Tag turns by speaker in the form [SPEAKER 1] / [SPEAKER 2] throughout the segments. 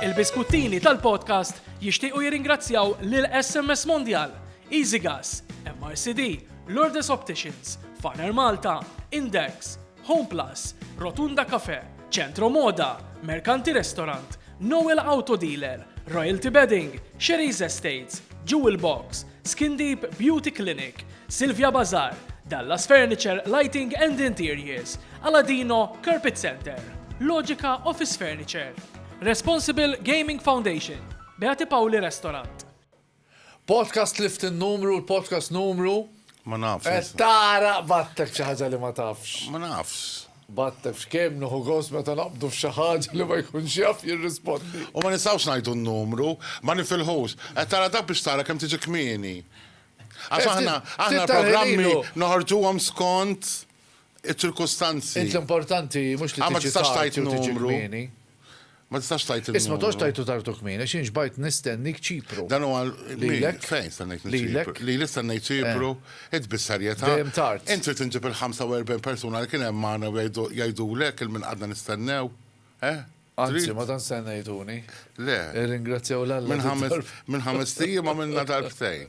[SPEAKER 1] Il-biskuttini tal-podcast jixtiequ jirringrazzjaw lil SMS Mondial, Easy Gas, MRCD, Lourdes Opticians, Farner Malta, Index, Home Plus, Rotunda Cafe, Centro Moda, Mercanti Restaurant, Noel Auto Dealer, Royalty Bedding, Sherry's Estates, Jewel Box, Skin Deep Beauty Clinic, Silvia Bazar, Dallas Furniture, Lighting and Interiors, Aladino Carpet Center, Logica Office Furniture, Responsible Gaming Foundation, Beati Pauli Restaurant.
[SPEAKER 2] Podcast lift il-numru, l-podcast numru.
[SPEAKER 3] Ma nafx.
[SPEAKER 2] Tara, battek xaħġa li ma tafx.
[SPEAKER 3] Ma nafx.
[SPEAKER 2] Battek x'kemm nuħu gos meta naqbdu f'xaħġa li ma jkunx jaf jirrispondi.
[SPEAKER 3] U ma nistawx ngħidu n-numru, ma nifilħux. Tara dak biex tara kemm tiġi kmieni. Għax aħna programmi noħorġuhom skont iċ-ċirkustanzi.
[SPEAKER 2] L-importanti mhux li
[SPEAKER 3] Ma tistax tajt numru.
[SPEAKER 2] kmieni.
[SPEAKER 3] Ma tistax tajt il-numru.
[SPEAKER 2] Isma' tox tajtu tartu kmieni, x'inx bajt nistennik ċipru.
[SPEAKER 3] Dan huwa
[SPEAKER 2] Lilek?
[SPEAKER 3] fejn stennejt
[SPEAKER 2] Lilek?
[SPEAKER 3] ċipru. Li stennejt ċipru, bis-serjetà.
[SPEAKER 2] Dejjem tard.
[SPEAKER 3] Inti tinġib il-45 persuna li kien hemm magħna jgħidulek il-min qadna nistennew.
[SPEAKER 2] Anzi, ma dan stennejtuni.
[SPEAKER 3] Le.
[SPEAKER 2] Ringrazzjaw l-Alla.
[SPEAKER 3] Minn 5 tiem ma minna darbtejn.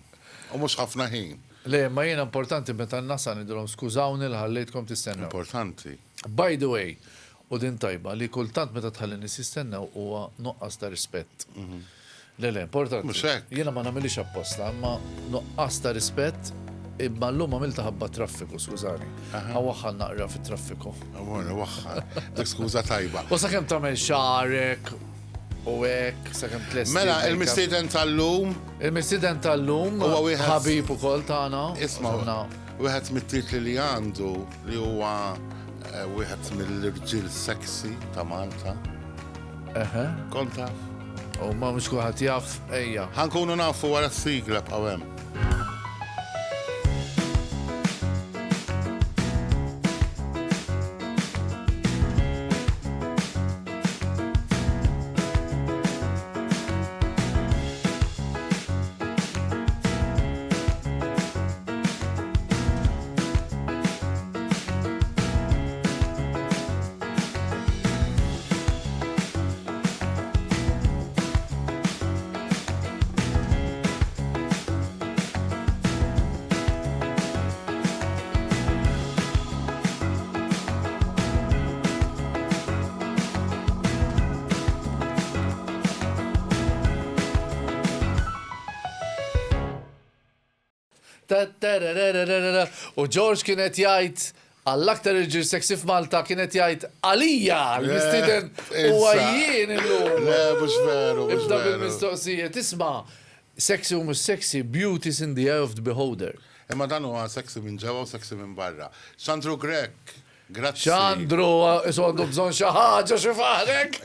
[SPEAKER 3] U mhux ħafna ħin.
[SPEAKER 2] Le, ma jiena importanti meta n-nasa nidilhom skużawni li ħallejtkom tistennew.
[SPEAKER 3] Importanti.
[SPEAKER 2] By the way, u din tajba li kultant meta tħalli nis jistennew huwa nuqqas ta' rispett. Le, importanti.
[SPEAKER 3] Mhux hekk.
[SPEAKER 2] Jiena ma nagħmilix apposta, imma nuqqas ta' rispett imma llum għamilta ħabba traffiku, skużani. Għawaħħal naqra fit-traffiku.
[SPEAKER 3] Għamona, waħħa. Dik skuża tajba.
[SPEAKER 2] U sakemm tagħmel xarek u hekk, sakemm tlesti.
[SPEAKER 3] Mela, il-mistieden tal-lum,
[SPEAKER 2] Il-mistiden tal-lum,
[SPEAKER 3] Huwa wieħed-
[SPEAKER 2] ħabib ukoll tagħna.
[SPEAKER 3] isma' wieħed mit-titli li għandu li huwa wieħed mill-irġiel seksi ta' Malta.
[SPEAKER 2] Eħe.
[SPEAKER 3] Konta.
[SPEAKER 2] U ma mhux kulħadd jaf, ejja.
[SPEAKER 3] Ħankunu nafu wara s-sigla b'għawem. U George kienet jgħid għall-aktar irġiel seksi f'Malta kienet jgħid għalija l-mistiden u għajjien illum. Le, mhux veru, mhux
[SPEAKER 2] Ibda
[SPEAKER 3] veru.
[SPEAKER 2] bil-mistoqsijiet. Isma' seksi u mhux seksi, beauty is in the eye of the beholder.
[SPEAKER 3] Imma dan huwa seksi minn ġewwa u seksi minn barra. Xandru Grek, grazzi.
[SPEAKER 2] Xandru, isu għandu bżon xaħġa xifarek.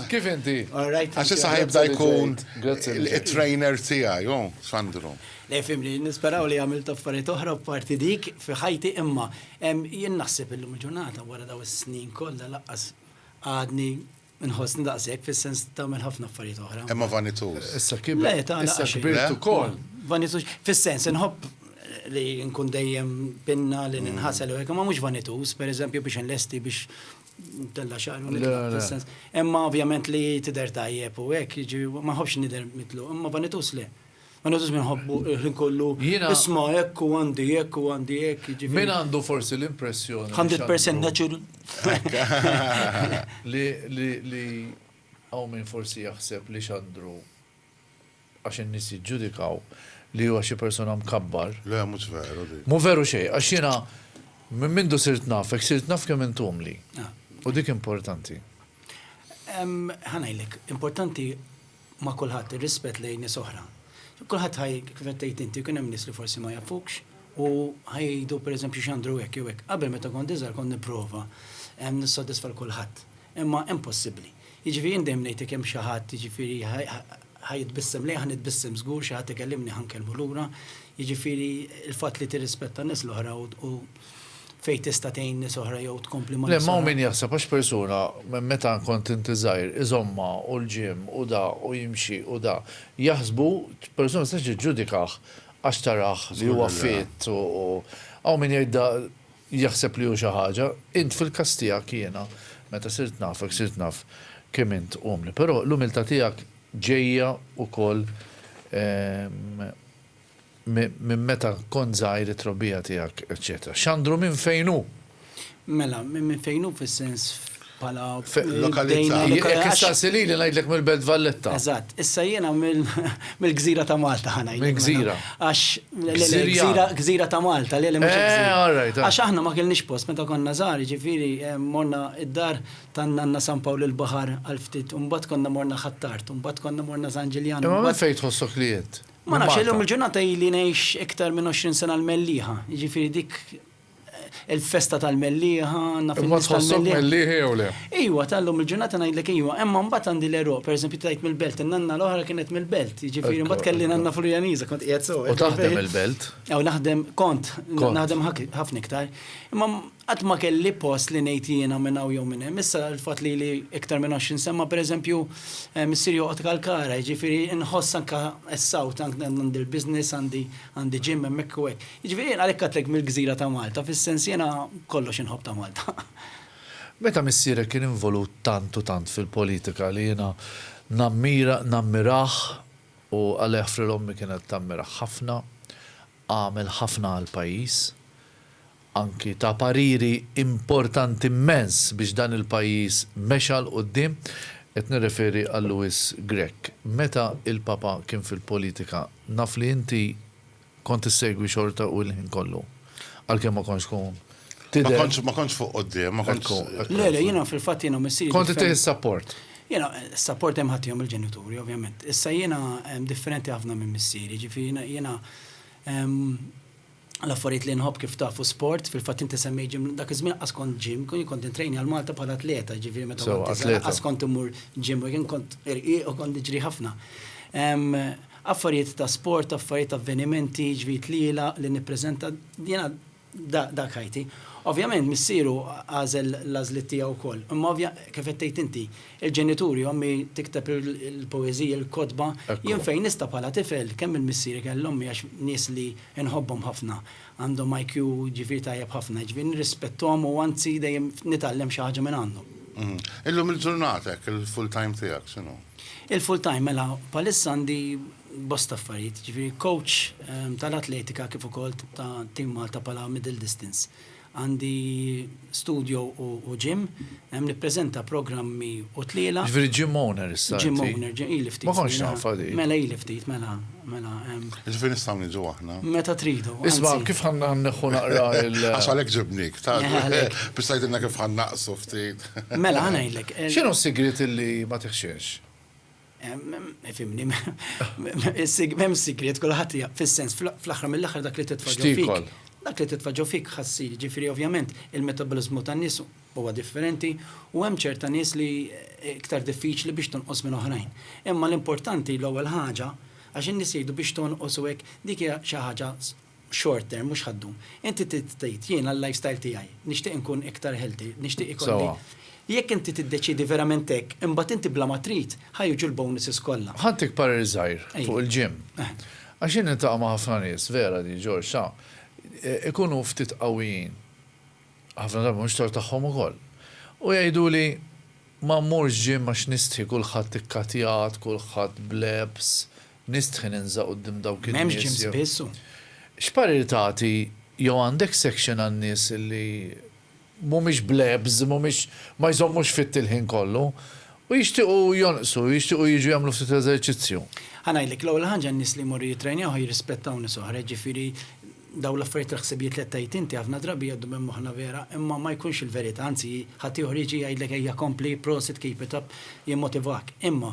[SPEAKER 2] Kif inti?
[SPEAKER 3] Għax issa ħajbda jkun
[SPEAKER 2] Grazzi.
[SPEAKER 3] il-trainer tiegħi, jo, Xandru.
[SPEAKER 4] Le fimli, nisperaw li għamilt affarijiet oħra parti dik fi ħajti imma jien naħseb illum il-ġurnata wara daw is-snin kollha laqqas għadni nħossni daqshekk fis-sens tagħmel ħafna affarijiet oħra.
[SPEAKER 3] Imma vanitus.
[SPEAKER 2] Issa
[SPEAKER 4] Le,
[SPEAKER 2] kibir.
[SPEAKER 4] ta'
[SPEAKER 2] Issa
[SPEAKER 4] laqax.
[SPEAKER 2] kbirt ukoll.
[SPEAKER 4] Vanitus, fis-sens inħobb li nkun dejjem pinna li ninħasel u hekk, ma mhux vanitus, pereżempju biex nlesti biex tella xar
[SPEAKER 2] Le, le.
[SPEAKER 4] fis-sens. Imma ovvjament li tidher tajjeb u hekk, ma ħobbx nidher mitlu, imma vanitus le. Vanitus minħobbu kollu
[SPEAKER 2] Jiena-
[SPEAKER 4] isma' hekk u għandi hekk u għandi hekk, jiġifieri.
[SPEAKER 2] Min għandu forsi l-impressjoni.
[SPEAKER 4] 100% natural.
[SPEAKER 2] li għaw minn forsi jaħseb li xandru għax in-nies jiġġudikaw li huwa xi persona mkabbar.
[SPEAKER 3] Le, mhux veru di.
[SPEAKER 2] Mu veru xejn, għax jiena minn mindu sirt nafek, sirt naf kemm intum li.
[SPEAKER 4] Ah.
[SPEAKER 2] U dik importanti.
[SPEAKER 4] Ħanajlek, importanti ma' kulħadd ir-rispett lejn nies oħra. Kulħadd ħaj kif qed tgħid inti kien hemm nies li forsi ma jafukx u ħajdu pereżempju x'għandru hekk jew hekk. Qabel meta kont iżgħar kont nipprova nissodisfa kulħadd. Imma impossibbli. Jiġifieri jien dejjem ngħidlek hemm xi ħadd jiġifieri ħajtbissem lejn ħanitbissem żgur xi ħadd ikellimni ħankellmu lura. Jiġifieri il-fatt li tirrispetta n-nies l-oħra u fej tista' tgħin nies oħra jew tkompli ma'
[SPEAKER 2] Le,
[SPEAKER 4] nies
[SPEAKER 2] ma'
[SPEAKER 4] oħra.
[SPEAKER 2] min jaħseb għax persuna meta kont inti żgħir iżomma u l-ġim u da u jimxi u da jaħsbu persuna se ġudikaħ għax taraħ li huwa fit u għaw min jgħidda jaħseb li hu xi ħaġa, int fil-każ tiegħek jiena meta sirt nafek, sirt naf kemm int umli. Però l-umiltà tiegħek ġejja wkoll minn meta kont żgħir it-trobbija tiegħek, eċetera. X'għandru minn fejn hu?
[SPEAKER 4] Mela, minn fejn hu fis-sens bħala
[SPEAKER 3] lokalità.
[SPEAKER 2] Jekk issa li ngħidlek mill-Belt Valletta.
[SPEAKER 4] Eżatt, issa jiena mill-Gżira ta' Malta ħanajlek.
[SPEAKER 2] Mill-Gżira.
[SPEAKER 4] Għax Gżira ta' Malta, li mhux
[SPEAKER 2] all right.
[SPEAKER 4] Għax aħna ma kellniex post meta konna żgħar, ġifieri morna id-dar ta' Nanna San Pawl il-Baħar għal ftit, u mbagħad konna morna Ħattart, u mbagħad konna morna San Ġiljan.
[SPEAKER 2] Ma fejn tħossok li jett?
[SPEAKER 4] Ma nafx illum il-ġurnata ili ngħix iktar minn 20 sena l-Mellieħa. Jiġifieri dik il-festa tal-Mellieħa,
[SPEAKER 2] Ma tħossok Mellieħa jew le?
[SPEAKER 4] Iwa, tal-lum il-ġurnata ngħidlek iwa, imma mbagħad għandi l-Eruq, pereżempju tajt mill-Belt, in-nanna l-oħra kienet mill-Belt, jiġifieri mbagħad kelli nanna Furjaniża kont qiegħed sew.
[SPEAKER 2] U taħdem il-Belt?
[SPEAKER 4] Ew naħdem naħdem ħafna iktar. Imma qatt ma kelli post li ngħid jiena minn hawn jew minn hemm. Issa l-fatt li iktar minn 20 sema pereżempju missier joqgħod kalkara, jiġifieri inħoss anke s-sawt għandi l-business għandi gym hemmhekk u hekk. Jiġifieri għalhekk għadlek mill-Gżira ta' Malta, fis-sens jiena kollox inħobb ta' Malta.
[SPEAKER 2] Meta missierek kien involut tant fil-politika li jiena nammirah u għalih fil-ommi kienet tammiraħ ħafna, għamel ħafna għal-pajjiż, anki ta' pariri importanti immens biex dan il-pajjiż mexa l qudiem, qed nirreferi għal Louis Grech. Meta il-papa kien fil-politika, naf li inti kont issegwi xorta u l-ħin kollu. Għalkemm ma kontx kun.
[SPEAKER 3] Ma kontx fuq qudiem, ma kontx.
[SPEAKER 4] Le, jiena fil-fatt jiena missieri.
[SPEAKER 2] Kont tieħi support.
[SPEAKER 4] Jiena support hemm ħaddihom il-ġenituri, ovvjament. Issa jiena differenti ħafna minn missieri, ġifieri jiena l-affarijiet li nħobb kif tafu sport, fil-fatt inti semmej ġim, dak iż-żmien qas kont ġim, kont intrejni għal Malta bħala atleta, ġifieri meta qas kont imur ġim u jien kont irqiq u kont niġri ħafna. Affarijiet ta' sport, affarijiet ta' avvenimenti, ġvit lila li nippreżenta jiena dak ħajti. Ovvjament missieru għażel l-għażliet tiegħu wkoll. Imma kif qed tgħid inti, il-ġenituri ommi tikteb il-poeżija, il-kotba, jien fejn nista' bħala tifel kemm il-missieri kellhom għax nies li nħobbhom ħafna, għandhom IQ ġifieri tajjeb ħafna, ġifieri nirrispetthom u anzi dejjem nitgħallem xi ħaġa minn għandhom.
[SPEAKER 3] Illum il-ġurnata il-full time tiegħek x'inhu?
[SPEAKER 4] Il-full time mela palissa għandi bosta affarijiet, ġifieri coach tal-atletika kif ukoll ta' Team Malta bħala middle distance. Għandi studio u gym, nippreżenta programmi u tliela.
[SPEAKER 2] Ġifieri gym owner issa.
[SPEAKER 4] Gym owner, il-ftit.
[SPEAKER 2] Ma kontx nafa di.
[SPEAKER 4] Mela il-ftit, mela.
[SPEAKER 3] Ġifieri nistgħu niġu aħna.
[SPEAKER 4] Meta tridu.
[SPEAKER 2] Isma' kif ħanneħħu naqra
[SPEAKER 3] Għax għalhekk ġibnik, biex tgħidilna kif ħannaqsu ftit.
[SPEAKER 4] Mela ngħidlek.
[SPEAKER 2] X'inhu s-sigriet illi ma tiħxiex?
[SPEAKER 4] Fimni, m'hemm sigriet kulħadd hija fis-sens fl-aħħar mill-aħħar dak li titfaġġu fik. Dak li titfaġġu fik ħassir, ġifieri ovvjament il-metabolizmu tan-nies huwa differenti u hemm ċerta nies li iktar diffiċli biex tonqos minn oħrajn. Imma l-importanti l-ewwel ħaġa għax in-nies jgħidu biex tonqos u hekk dik hija xi ħaġa short term mhux ħaddum. Inti tgħid jien għall-lifestyle tiegħi, nixtieq inkun iktar healthy, nixtieq ikolli. Jekk inti tiddeċidi verament hekk, imbagħad inti bla ma trid ħajġu l-bonuses kollha.
[SPEAKER 2] Ħantik parir żgħir fuq il-ġim. Għax jien intaqa' ma' ħafna nies, vera di Ġorġ, ikunu ftit qawwijin. Ħafna drabi mhux tor tagħhom ukoll. U jgħiduli ma mmurx ġim għax nistħi kulħadd ikkatjat, kulħadd blebs, nistħi ninżaq quddiem dawk in-nies.
[SPEAKER 4] M'hemmx ġims spissu.
[SPEAKER 2] X'parir tagħti jew għandek section għan-nies li mhumiex blebs, ma jżommux fit-tilħin kollu, u jixtiequ jonqsu, jixtiequ jiġu jagħmlu ftit eżerċizzju.
[SPEAKER 4] Ħanajlek l-ewwel ħaġa n-nies li jmorru jitrejnjaw jirrispettaw nies oħra, ġifieri daw l-affarijiet l-ħsibijiet li tajt inti ħafna drabi jgħaddu minn moħħna vera, imma ma jkunx il-verità, anzi ħadd ieħor jiġi jgħidlek ejja kompli, prosit, keep it up, jimmotivak. Imma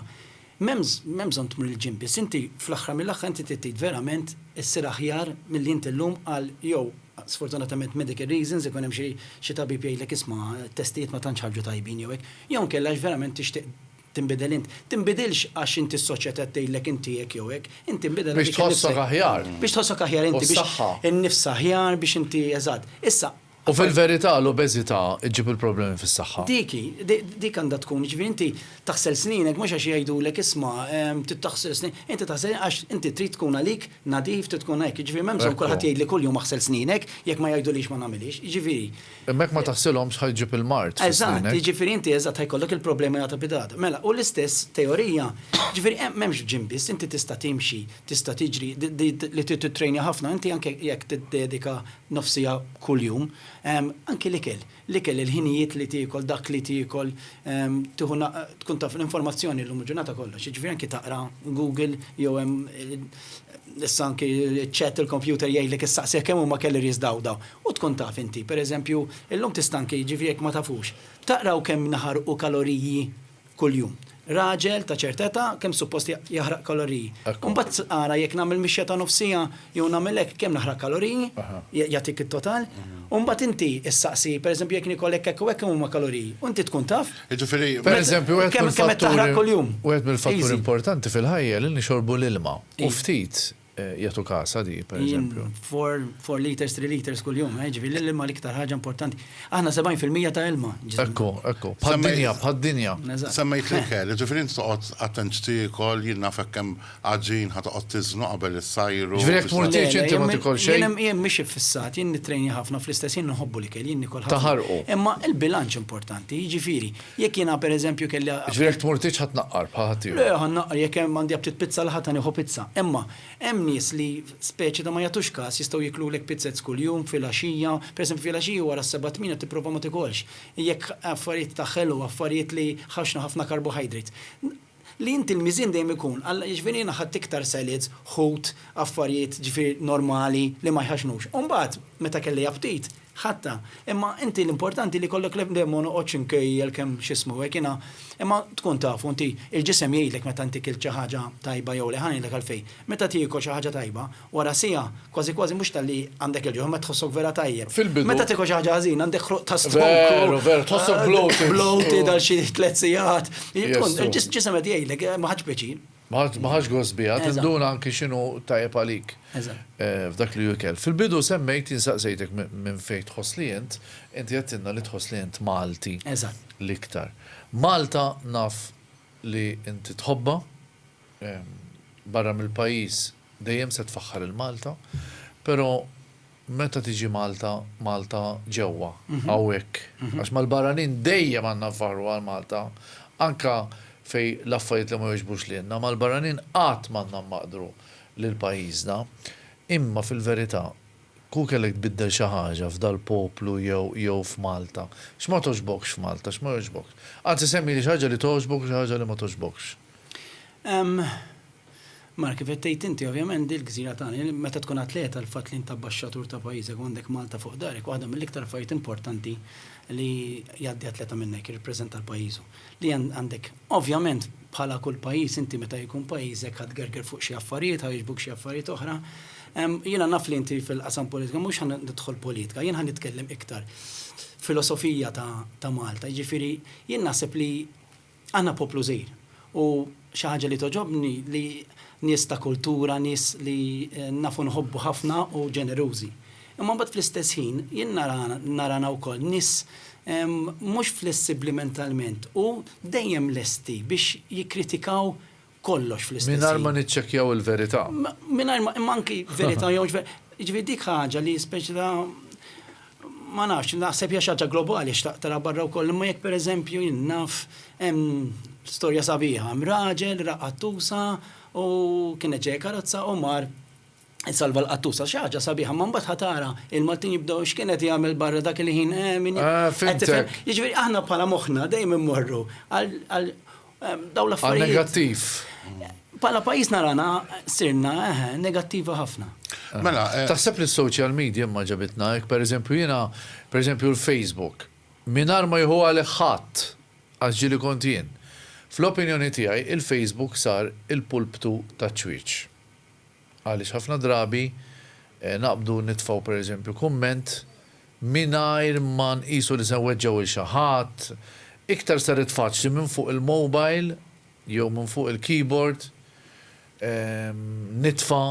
[SPEAKER 4] m'hemm bżonn tmur il-ġim biss, inti fl-aħħar mill-aħħar inti trid verament issir aħjar milli inti llum għal jew sfortunatament medical reasons ikun hemm xi tabib jgħidlek isma' testijiet ma tantx ħarġu tajbin jew hekk, jew nkellax verament tixtieq tinbidel int. Tinbidilx għax inti s-soċjetà tgħidlek inti hekk jew hekk, inti tinbidel
[SPEAKER 2] biex tħossok aħjar.
[SPEAKER 4] Biex tħossok aħjar inti biex in-nifs aħjar biex inti eżatt. Issa
[SPEAKER 2] U fil-verità l-obeżità iġġib il-problemi fis-saħħa.
[SPEAKER 4] Dik għandha tkun, ġifieri inti taħsel sninek mhux għax jgħidulek isma' taħsel snin, inti taħsel għax inti trid tkun għalik nadif, trid tkun hekk, ġifieri m'hemm bżonn kulħadd jgħidli kuljum aħsel sninek jekk ma jgħidulix ma nagħmilix, ġifieri.
[SPEAKER 2] Hemmhekk ma taħsilhomx ħajġib il-mart.
[SPEAKER 4] Eżatt, ġifieri inti eżatt ħajkollok il-problemi għata bidata. Mela, u l-istess teorija, ġifieri m'hemmx ġimbis, inti tista' timxi, tista' tiġri li titrejnja ħafna, inti anke jekk tiddedika nofsija kuljum. Anki l-ikel il-ħinijiet li tikol, dak li tikol, tkun taf l-informazzjoni l-lum ġurnata kollox. Ġifieri anki taqra Google jew issa anki ċet il-kompjuter jgħidlek issaqsih kemm huma calories daw. U tkun taf inti, pereżempju, illum tista' anki ġifieri jekk ma tafux. Taqraw kemm naħarqu kaloriji kuljum. Raġel ta' ċerteta kemm suppost jaħraq kaloriji. Mbagħad ara jekk nagħmel mixja ta' nofsija jew nagħmel hekk kemm naħraq kaloriji, jagħtik it-total. U mbagħad inti issaqsi, pereżempju jekk nikollek hekk u hekk huma kaloriji. U inti tkun taf.
[SPEAKER 2] Pereżempju
[SPEAKER 4] kemm taħraq kuljum.
[SPEAKER 2] Wieħed mill-fatturi importanti fil-ħajja li nixorbu l-ilma. U ftit jagħtu kasa di, pereżempju.
[SPEAKER 4] 4 liters, 3 liters kuljum, ġifieri l-ilma l-iktar ħaġa importanti. Aħna 70% ta' ilma.
[SPEAKER 2] Ekku, bħad-dinja.
[SPEAKER 5] Semmejt l-ikel, ġifieri inti toqgħod attent tikol, jien naf hekk hemm aġin ħatoqgħod tiżnu qabel is-sajru.
[SPEAKER 2] Ġifieri jekk tmurtix inti ma tikol xejn.
[SPEAKER 4] Jien mhix fissat, jien nittrejni ħafna fl-istess jien nħobbu l-ikel, jien nikol ħafna.
[SPEAKER 2] Taħarqu.
[SPEAKER 4] Imma l-bilanċ importanti, ġifieri, jekk jiena pereżempju kelli.
[SPEAKER 2] Ġifieri jekk tmurtix ħadd naqqar bħal
[SPEAKER 4] Le, ħannaqqar jekk hemm għandi ftit pizza l ħadd nieħu pizza. Imma hemm nies li speċi ta' ma jagħtux każ jistgħu jiklulek pizzet kuljum fil-għaxija, pereżempju fil-għaxija wara s-7 tipprova ma tikolx. Jekk affarijiet ta' ħelu, affarijiet li ħaxna ħafna karbohydrat. Li inti l-miżin dejjem ikun, ġifieri jiena ħadd iktar salads, ħut, affarijiet ġifieri normali li ma jħaxnux. U mbagħad meta kelli aptit, ħatta, imma inti l-importanti li kollok l-ebdemon oċin kejjel kemm xismu hekk jiena, imma tkun tafu inti il-ġisem jgħidlek meta inti kil xi ħaġa tajba jew li ħanilek għalfejn. Meta tiekol xi ħaġa tajba, wara sija kważi mhux talli għandek il-ġuħ ma tħossok vera tajjeb. Meta tiekol xi ħaġa ħażin għandek ħruq ta' stomach.
[SPEAKER 2] Veru, tħossok bloated.
[SPEAKER 4] Bloated għal xi 3 sigħat. Il-ġisem qed jgħidlek ma ħaġ peċin.
[SPEAKER 2] Maħħax għosbija, tinduna anki xinu tajjeb għalik f'dak li jukel. Fil-bidu semmejt jinsaqsejtek minn fejn tħoss li inti jattinna li tħoss li Malti l-iktar. Malta naf li inti tħobba barra mill-pajis dejjem se tfaħħar il-Malta, pero meta tiġi Malta ġewwa hawnhekk. Għax mal-barranin dejjem għandna nfarru għal Malta, anka fej l-affarijiet li ma jogħġbux lilna, mal-barranin qatt m'għandna maqdru lil pajjiżna, imma fil-verità ku kellek tbiddel xi ħaġa f'dal-poplu jew f'Malta. X'ma toġbokx f'Malta, x'ma jogħġbokx. Anzi semmi li xi ħaġa li toġbok xi ħaġa li ma toġbokx.
[SPEAKER 4] Mark, kif tgħid inti ovvjament dil-gżira tagħna, meta tkun atleta l-fatt li inti abbaxxatur ta' pajjiżek għandek Malta fuq darek, waħda mill-iktar affarijiet importanti li jgħaddi atleta minnek jirrappreżenta l-pajjiżu. Li għandek, ovvjament, bħala kull pajjiż inti meta jkun pajjiżek ħad gerger fuq xi affarijiet, ħajġbuk xi affarijiet oħra. Jiena naf li inti fil-qasam politika mhux ħan nidħol politika, jien ħan nitkellem iktar filosofija ta' Malta. Jiġifieri jien naħseb li għandna poplu żgħir u xi ħaġa li toġobni li nies ta' kultura, nies li nafu nħobbu ħafna u ġenerużi. Imma mbagħad fl-istess ħin jien narana wkoll nies mhux flessibbli mentalment u dejjem lesti biex jikkritikaw kollox fl-istess.
[SPEAKER 2] Mingħajr ma niċċekkjaw il-verità.
[SPEAKER 4] Mingħajr ma anki verità jew ġifieri dik ħaġa li speċi ma nafx, naħseb hija xi ħaġa globali x'taq tara barra wkoll, imma jekk pereżempju jien naf hemm storja sabiħa, raġel raqqattusa u kienet ġej karozza u mar salva l-qattusa, xi ħaġa sabiħa, ma mbagħad ħatara il-Maltin jibdew x'kienet jagħmel barra dak li ħin jiġifieri aħna bħala moħħna dejjem immorru għal dawn l-affarijiet.
[SPEAKER 2] Għal negattiv.
[SPEAKER 4] Bħala pajjiż narana sirna negattiva ħafna.
[SPEAKER 5] Mela,
[SPEAKER 2] taħseb li s-social media ma ġabitna, pereżempju jiena, pereżempju l-Facebook, mingħajr ma jħu għalih ħadd għax ġieli kont jien. Fl-opinjoni tiegħi il-Facebook sar il-pulptu taċ-ċwieċ. Għaliex ħafna drabi naqbdu nitfgħu pereżempju kumment mingħajr ma nqisu li se nweġġgħu il xi ħadd, iktar saret faċli minn fuq il-mobile jew minn fuq il-keyboard nitfa'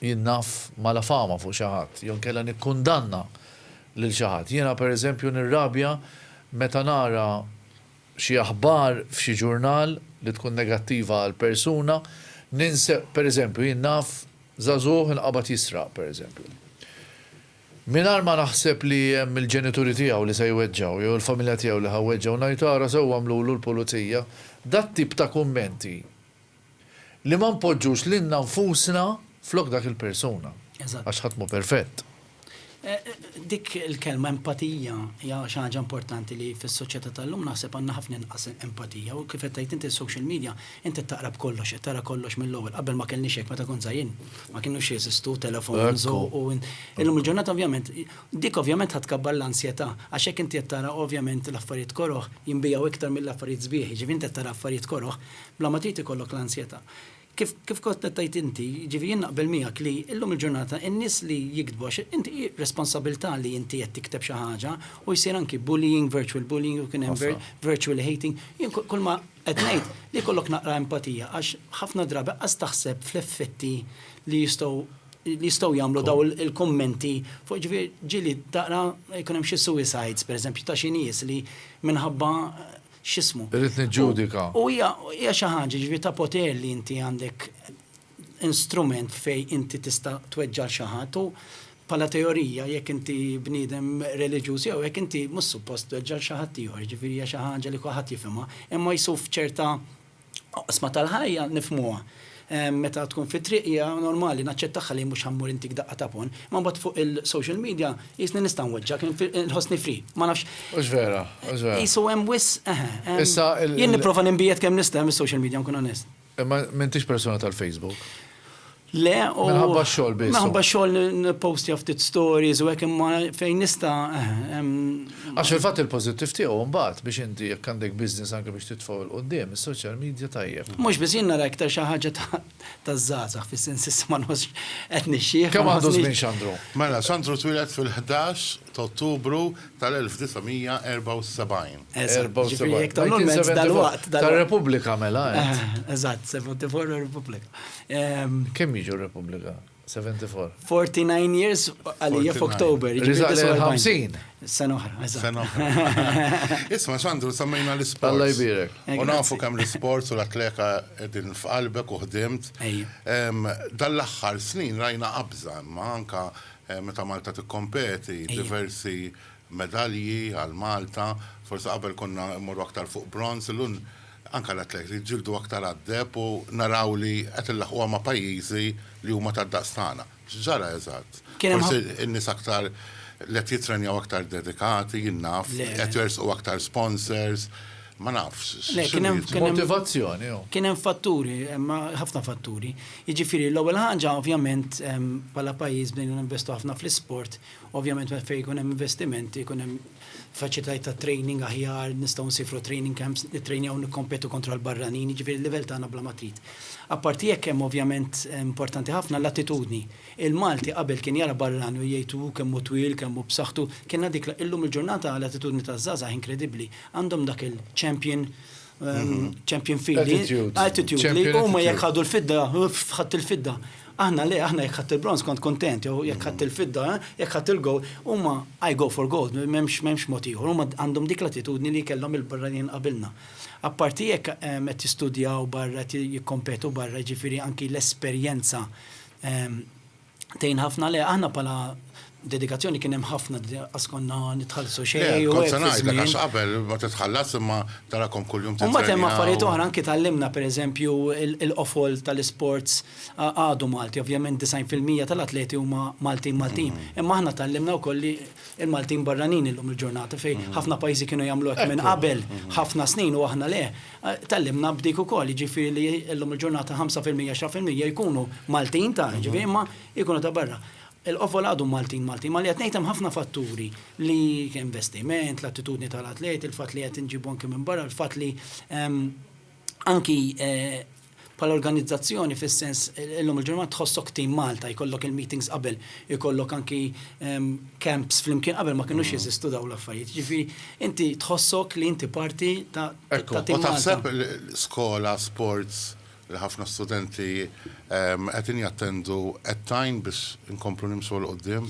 [SPEAKER 2] jinnaf mala fama fuq xi ħadd, jew nkella nikkundanna lil xi ħadd. Jiena pereżempju nirrabja meta nara xi aħbar f'xi ġurnal li tkun negattiva għal persuna, pereżempju jien naf żagħżugħ inqabad jisraq pereżempju. Mingħajr ma naħseb li hemm il-ġenituri tiegħu li se jweġġaw jew il-familja tiegħu li ħaweġġaw ngħid ara sewwa għamlulu l-pulizija, dat tip ta' kummenti li ma npoġġux lilna nfusna flok dak il-persuna. Għax ħadd mhu perfett.
[SPEAKER 4] Dik il-kelma empatija hija xi ħaġa importanti li fis-soċjetà tal-lum naħseb għandna ħafna inqas empatija u kif qed tgħid inti social media inti taqrab kollox, qed tara kollox mill-ewwel qabel ma kellniex hekk meta kont żgħin. Ma kinux jeżistu telefons u illum il-ġurnata ovvjament dik ovvjament ħatkabbar l-ansjetà għax hekk inti qed tara ovvjament l-affarijiet koroħ jinbijaw iktar mill-affarijiet sbieħ, ġifieri inti qed tara affarijiet koroħ bla ma trid ikollok l-ansjetà. Kif kont tajt inti, ġifieri naqbel miegħek li illum il-ġurnata in-nies li jikdbu għax inti responsabilità li inti qed tikteb xi ħaġa u jsir anki bullying, virtual bullying u kien hemm virtual hating. Jien kull ma qed ngħid li jkollok naqra empatija għax ħafna drabi qas taħseb fl-effetti li jistgħu jagħmlu daw il-kummenti fuq ġifieri ġieli taqra jkun hemm xi suicides pereżempju ta' xi nies li minħabba x'ismu.
[SPEAKER 2] Irrid niġġudika.
[SPEAKER 4] U hija xi ħaġa ġifieri ta' poter li inti għandek instrument fej inti tista' tweġġa' xi ħadd u bħala teorija jekk inti bniedem reliġjuż jew jekk inti mhux suppost tweġġa' xi ħadd ieħor, ġifieri hija xi ħaġa li kulħadd jifhimha, imma jsuf ċerta qosma tal-ħajja nifhmuha. Meta tkun fit-triq hija normali naċċettaħħa li mhux ħammur intik daqqa ta' pon, ma mbagħad fuq il-social media jisni nista' nweġġak il-ħossni free, ma nafx.
[SPEAKER 2] Mhux vera.
[SPEAKER 4] Isu hemm jien nipprova nimbiet kemm nista' mis-social media nkun onest.
[SPEAKER 2] Ma m'intix persuna tal-Facebook.
[SPEAKER 4] Le, u
[SPEAKER 2] minħabba x-xogħol biss.
[SPEAKER 4] Minħabba xogħol nipposti ftit stories u hekk imma fejn nista'
[SPEAKER 2] Għax il-fatt il-pożittiv tiegħu mbagħad biex inti jekk għandek business anke biex titfgħu l qudiem is-social media tajjeb.
[SPEAKER 4] Mhux biss jien nara iktar xi ħaġa taż-żgħażagħ fis-sens issa ma nħoss qed nixxieħ.
[SPEAKER 2] Kemm għandu żmien Xandru?
[SPEAKER 5] Mela, Xandru twieled fil-11 ta' Ottubru tal-1974.
[SPEAKER 4] Ġifieri jekk tal-mezz dal-waqt
[SPEAKER 2] tar-Repubblika mela.
[SPEAKER 4] Eżatt, 74 Repubblika.
[SPEAKER 2] Kemm jiġu Repubblika? 74.
[SPEAKER 4] 49 years għalija f'Oktober.
[SPEAKER 2] Rizal 50.
[SPEAKER 4] Sena oħra,
[SPEAKER 5] eżatt. Isma' Xandru semmejna l-isports.
[SPEAKER 2] Alla jbirek.
[SPEAKER 5] U nafu kemm l-isports u l-atleta qegħdin f'qalbek u ħdimt. Dal-aħħar snin rajna qabża, imma anka meta Malta tikkompeti diversi medalji għal Malta, forsi qabel konna mmorru aktar fuq bronz, illum anka l-atleti ġildu aktar għaddeb u naraw li qed illaħqu ma' pajjiżi li huma tad-daqs tagħna. X'ġara eżatt? Forsi n-nies aktar li qed jitrenjaw aktar dedikati, jinnaf, qed jersqu aktar sponsors. Ma nafx.
[SPEAKER 2] Motivazzjoni.
[SPEAKER 4] Kien hemm fatturi, ħafna fatturi. Jiġifieri l-ewwel ħaġa ovvjament bħala pajjiż bdejna ninvestu ħafna fl-isport, ovvjament fejn jkun hemm investimenti, jkun hemm faċilitajiet ta' training aħjar, nistgħu nsifru training camps, nittrejnjaw nikkompetu kontra l-barranin, jiġifieri l-livell tagħna bla ma trid. Apparti jekk hemm ovvjament importanti ħafna l-attitudni. Il-Malti qabel kien jara barran u jgħidu kemm hu twil, kemm hu b'saħħtu, kien dik illum il-ġurnata l-attitudni taż-żgħażagħ inkredibbli. Għandhom dak il-champion feeling, attitude li huma jekk ħadu l-fidda, ħadd il-fidda. Aħna jekk ħadd il-bronz kont kontent, jew jekk ħadd il-fidda, jekk ħadd il-gold, huma I go for gold, m'hemmx mod ieħor, huma għandhom dik l-attitudni li kellhom il-barranin qabilna. Apparti jekk qed jistudjaw barra, jikkompetu barra, ġifieri anki l-esperjenza tgħin ħafna le aħna bħala dedikazzjoni kien hemm ħafna konna nitħallsu xejn u
[SPEAKER 5] hekk. Għax qabel ma titħallas imma tarakom kuljum
[SPEAKER 4] titħallas. Mbagħad hemm affarijiet oħra anke tallimna pereżempju il-qofol tal-isports għadu Malti, ovvjament 90% tal-atleti huma Maltin. Imma aħna tallimna wkoll il-Maltin barranin illum il-ġurnata fejn ħafna pajjiżi kienu jagħmlu hekk minn qabel ħafna snin u aħna le. Tallimna b'dik ukoll, jiġifieri li illum il-ġurnata 5% 10% jkunu Maltin ta' ġifieri imma jkunu ta' barra. Il-qofol għadu Maltin, ma li qed ngħid hemm ħafna fatturi li investiment, l-attitudni tal-atleti, il-fatt li qed inġibu anke minn barra, il-fatt li anki pal-organizzazzjoni fis-sens illum il-ġurnata tħossok tim Malta, jkollok il-meetings qabel, jkollok anki camps flimkien qabel ma kinux jeżistu daw l-affarijiet. Ġifieri inti tħossok li inti parti ta' tim Malta.
[SPEAKER 5] U taħseb skola, sports, li ħafna studenti qegħdin jattendu għettajn biex inkomplu nimxu l-qoddim?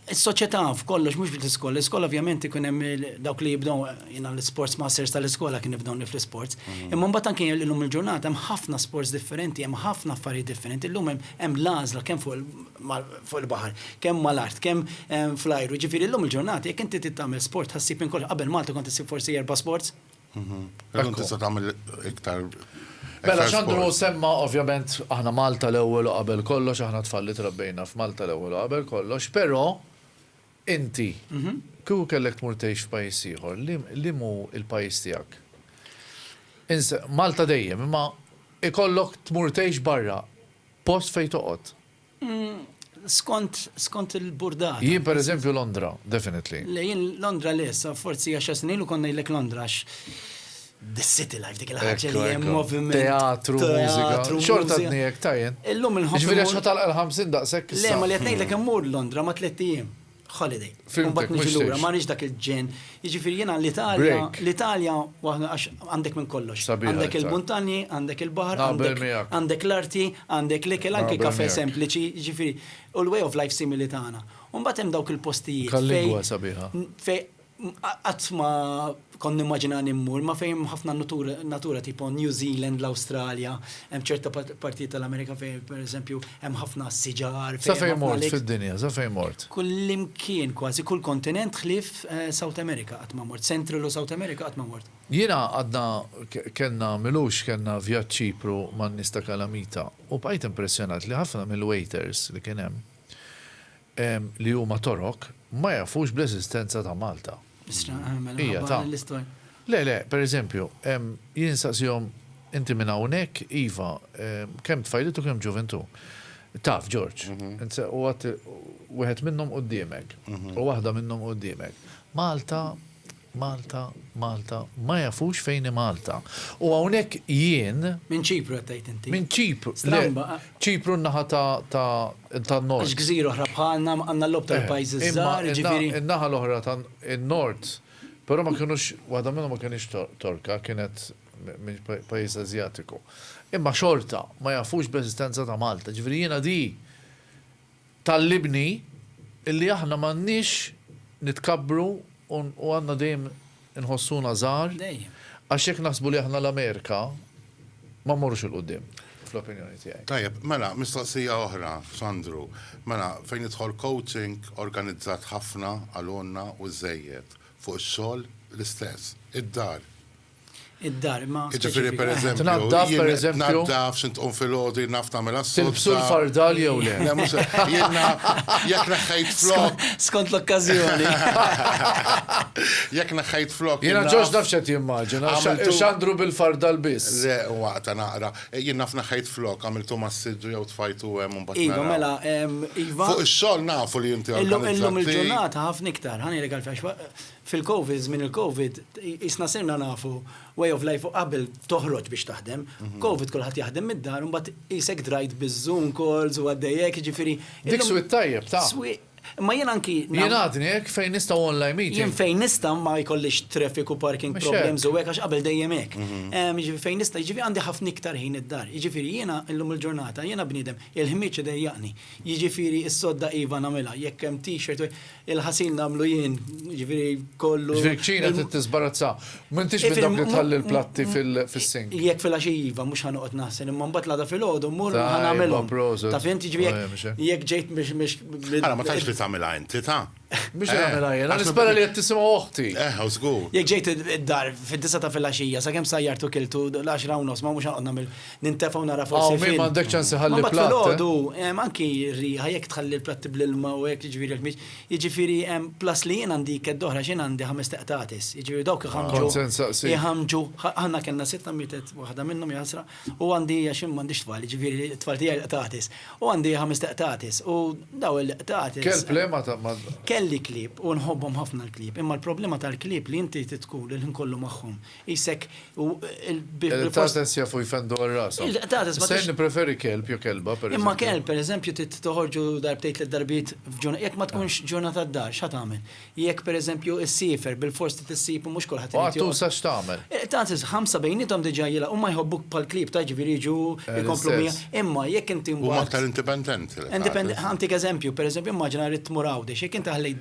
[SPEAKER 4] Is-soċjetà f'kollox mhux bil-iskola. L-iskola ovvjament ikun hemm dawk li jibdew jiena l-sports masters tal-iskola kien nibdew fl-sports. Imma mbagħad anke illum il-ġurnata hemm ħafna sports differenti, hemm ħafna affarijiet differenti. Illum hemm l-għażla kemm fuq il-baħar, kemm mal-art, kemm fl-ajru. Ġifieri illum il-ġurnata jekk inti tagħmel sport ħassib inkoll qabel Malta kont issib forsi 4 sports.
[SPEAKER 5] Kont tista' tagħmel iktar.
[SPEAKER 2] Mela Xandru semma ovvjament aħna Malta l-ewwel u qabel kollox, aħna tfalli trabbejna f'Malta l-ewwel u qabel kollox, però inti kieku kellek tmur tgħix f'pajjiż ieħor, li mu l-pajjiż tiegħek? Malta dejjem, imma ikollok tmur tgħix barra post fejn toqgħod.
[SPEAKER 4] Skont il-burdata.
[SPEAKER 2] Jien pereżempju Londra, definitely.
[SPEAKER 4] Jien Londra lesa, forsi 10 snin u konna jlek Londra the city life, dik il-ħagġa li hemm moviment.
[SPEAKER 2] Teatru, mużika. Xorta d-nijek tajjen.
[SPEAKER 4] Illum il-ħobb.
[SPEAKER 2] Ġifieri għax tal-50 daqshekk.
[SPEAKER 4] Le, ma li qed ngħidlek immur Londra ma 3 ijiem. Holiday.
[SPEAKER 2] Fimtek, mhux
[SPEAKER 4] lura, ma rix dak il-ġen. Jiġifieri jiena l-Italja għandek minn kollox. Għandek il-muntanji, għandek il-baħar, għandek l-arti, għandek l-ikel, anke kafe sempliċi, jiġifieri u l-way of life simili tagħna. U mbagħad hemm dawk il-postijiet.
[SPEAKER 2] Kal-lingwa sabiħa.
[SPEAKER 4] Qatt ma konni immaġinani mmur, ma fejn ħafna natura tipo New Zealand, l-Awstralja, hemm ċerta partijiet tal-Amerika fejn pereżempju hemm ħafna siġar.
[SPEAKER 2] Sa fejn mort fid-dinja, sa fejn mort?
[SPEAKER 4] Kullimkien kważi kull kontinent ħlief South America qatt ma mort, Central u South America qatt ma mort.
[SPEAKER 2] Jiena għadna kellna milux kellna vjaġġ Ċipru man nista Kalamita u bqajt impressjonat li ħafna mill-waiters li kien hemm li huma torok ma jafux bl-esistenza ta' Malta.
[SPEAKER 4] Ija ta'
[SPEAKER 2] Le, per eżempju, jinsaqsihom inti minn hawnhekk iva, kemm tfajlit u kemm ġuventu. Taf, George, u għat wieħed minnhom quddiemek u waħda minnhom quddiemek. Malta, ma jafux fejn Malta. U hawnhekk jien
[SPEAKER 4] minn Ċipru qed inti.
[SPEAKER 2] Minn Ċipru. Ċipru n-naħa tan-nord.
[SPEAKER 4] Għax gżir oħra bħalna għandna l-lob tal-pajjiż iż-żgħar, ġifieri.
[SPEAKER 2] In-naħa l-oħra tan-nord, però ma kienux waħda minnhom ma kienx torka, kienet minn pajjiż Asjatiku. Imma xorta ma jafux bl-esistenza ta' Malta. Ġifieri jiena di tal-libni illi aħna m'għandniex nitkabbru u għandna dejjem inħossuna żgħar għax jekk naħsbu li aħna l-Amerika ma mmorrux il-qudiem fl-opinjoni tiegħi.
[SPEAKER 5] Tajjeb, mela mistoqsija oħra, Sandru, mela fejn idħol coaching organizzat ħafna għalonna u żejjed fuq ix-xogħol l-istess, id-dar.
[SPEAKER 4] Id-dar, ma.
[SPEAKER 5] Ġifieri pereżempju. Naddaf x'int fil-ħodi naf tagħmel assod.
[SPEAKER 2] Tilbsu l-fardal jew le.
[SPEAKER 5] Jiena jekk naħħejt flok.
[SPEAKER 4] Skont l-okkażjoni.
[SPEAKER 5] Jekk naħħejt flok.
[SPEAKER 2] Jiena ġoġ naf x'qed jimmaġina, x'għandru bil-fardal biss.
[SPEAKER 5] Le, waqta naqra. Jien naf naħħejt flok, għamiltu massiġġu jew tfajtu hemm mbagħad.
[SPEAKER 4] Iva, mela, Iva.
[SPEAKER 5] Fuq ix-xogħol nafu li inti
[SPEAKER 4] illum il-ġurnata ħafna iktar, ħanilek għalfejn fil-Covid, minn il-Covid, isna sirna nafu way of life u qabel toħroġ biex taħdem. Covid kulħadd jaħdem mid-dar, u mbagħad isek drajt biz-Zoom calls u għaddejjek, ġifieri.
[SPEAKER 2] Dik swit tajjeb ta'.
[SPEAKER 4] Ma jien anki.
[SPEAKER 2] Jien għadni hekk fejn nista' online meeting.
[SPEAKER 4] Jien fejn nista' ma jkollix traffic u parking problems u hekk għax qabel dejjem hekk. Jiġifieri fejn nista' jiġifieri għandi ħafna iktar ħin id-dar. Jiġifieri jiena llum il-ġurnata jiena bniedem il-ħmieġ idejjaqni. Jiġifieri s-sodda iva nagħmilha, jekk hemm t-shirt il-ħasil nagħmlu jien, jiġifieri kollu.
[SPEAKER 2] Ġifieri ċina trid tisbarazza. M'intix minn dawk li tħalli l-platti fis-sink.
[SPEAKER 4] Jekk fil-għaxija mhux ħanoqgħod naħsel, imma mbagħad lada fil-għodu mmur ħanagħmilhom. Ta' fejn jiġifieri jekk ġejt biex
[SPEAKER 5] tagħmilha inti ta'.
[SPEAKER 2] Biex nagħmilha jien, nispera li qed tisimgħu oħti.
[SPEAKER 5] Żgur.
[SPEAKER 4] Jekk ġejt id-dar fid-9 ta' filgħaxija sakemm sajjartu kiltu l-10 u nofs ma mhux ħanqod nagħmel nintefgħu nara forsi.
[SPEAKER 2] Min m'għandek ċans iħalli platt.
[SPEAKER 4] Fil-għodu anki rriħa jekk tħalli l-platti bl-ilma u hekk jiġifieri l-miġ. Jiġifieri plus li jien għandi keddoħra x'jien għandi 5 teqtatis. Jiġifieri dawk iħamġu aħna kellna 6 mietet waħda minnhom jasra u għandi għax m'għandix tfal, jiġifieri t-tfal tiegħi teqtatis. U għandi 5 teqtatis u daw il-teqtatis.
[SPEAKER 2] Kelb le ma
[SPEAKER 4] kelli klib u nħobbhom ħafna l-klib, imma l-problema tal-klib li inti titkun il-ħin kollu magħhom. Isek u
[SPEAKER 2] il-tates jafu jfendu għal-rasom. Sejn preferi kelb jew kelba, per
[SPEAKER 4] imma kelb, per eżempju, toħorġu darbtejt l-darbit f'ġurnata, jekk ma tkunx ġurnata d-dar, xa tagħmel? Jekk per eżempju is-sifer bil-fors tissib u mhux kulħadd
[SPEAKER 2] irid. Tu sax tagħmel.
[SPEAKER 4] Tates 5 bejnietom diġà jilha u ma jħobbuk bħal-klib ta' ġifieri jiġu jkomplu mija. Imma jekk inti
[SPEAKER 5] u aktar indipendenti.
[SPEAKER 4] Antik eżempju, per eżempju, immaġina rrid tmur għawdex, jekk inti ħallejt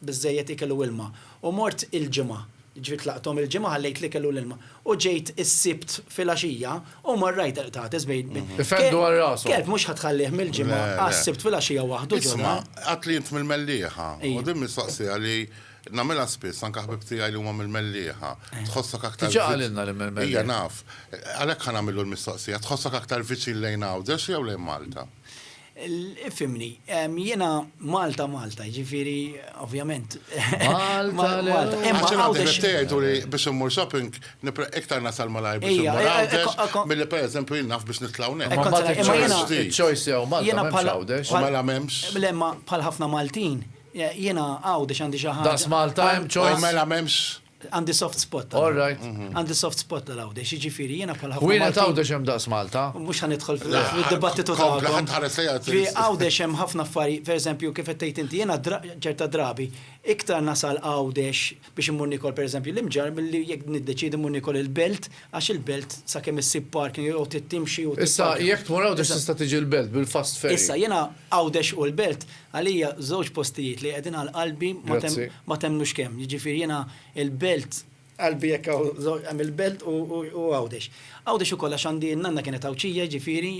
[SPEAKER 4] biżejjed ikellu ilma u mort il-ġimgħa, ġifiet laqtom il-ġimgħa ħallejt li kellu l-ilma u ġejt is-sibt fil-għaxija u marrajt tates bejn.
[SPEAKER 2] Ifendu għal rasu.
[SPEAKER 4] Kelb mhux ħatħallih mill-ġimgħa għas-sibt fil-għaxija waħdu ġodha.
[SPEAKER 5] Għatlint mill-mellieħa u din mistoqsija li namela spiss anke ħbib tiegħi li huma mill-mellieħa. Tħossok aktar.
[SPEAKER 2] Diġà għalilna li mill-mellieħa.
[SPEAKER 5] Hija naf. Għalhekk ħanamillu l-mistoqsija, tħossok aktar viċin lejn Għawdex jew lejn Malta?
[SPEAKER 4] Fimni, jena Malta, ġifiri, ovvjament.
[SPEAKER 2] Malta.
[SPEAKER 5] Imma għawdex. Biex immur shopping, iktar nasal malaj biex immur għawdex, mill-li per eżempju jinnaf biex nitlawne.
[SPEAKER 2] Choice jew Malta memx għawdex.
[SPEAKER 5] Mela memx.
[SPEAKER 4] Lemma bħal ħafna Maltin, jena għawdex għandi xaħġa.
[SPEAKER 2] Das Malta hemm choice.
[SPEAKER 5] Mela memx.
[SPEAKER 4] Għandi soft spot.
[SPEAKER 2] All right.
[SPEAKER 4] Għandi soft spot l-għawdex, ġifiri, jena bħal ħafna.
[SPEAKER 2] U jena għawdex hemm daqs Malta.
[SPEAKER 4] Mux ħanidħol fil-dibattitu ta' għawdex hemm ħafna affari, per eżempju, kif qed inti, jena ċerta drabi, iktar nasal għawdex biex immur nikol, per eżempju, l-imġar, milli jek niddeċidi immur nikol il-belt, għax il-belt sa' kemm issib parking, u tittimxi u.
[SPEAKER 2] Issa, jek tmur għawdex tista' tiġi l-belt bil-fast ferry.
[SPEAKER 4] Issa, jena għawdex u l-belt, għalija żewġ postijiet li qegħdin għal-qalbi ma temnux kemm. Jiġifieri jiena il-belt qalbi jekk hemm il-belt u għawdex. Għawdex ukoll għax għandi n-nanna kienet Awċija ġifieri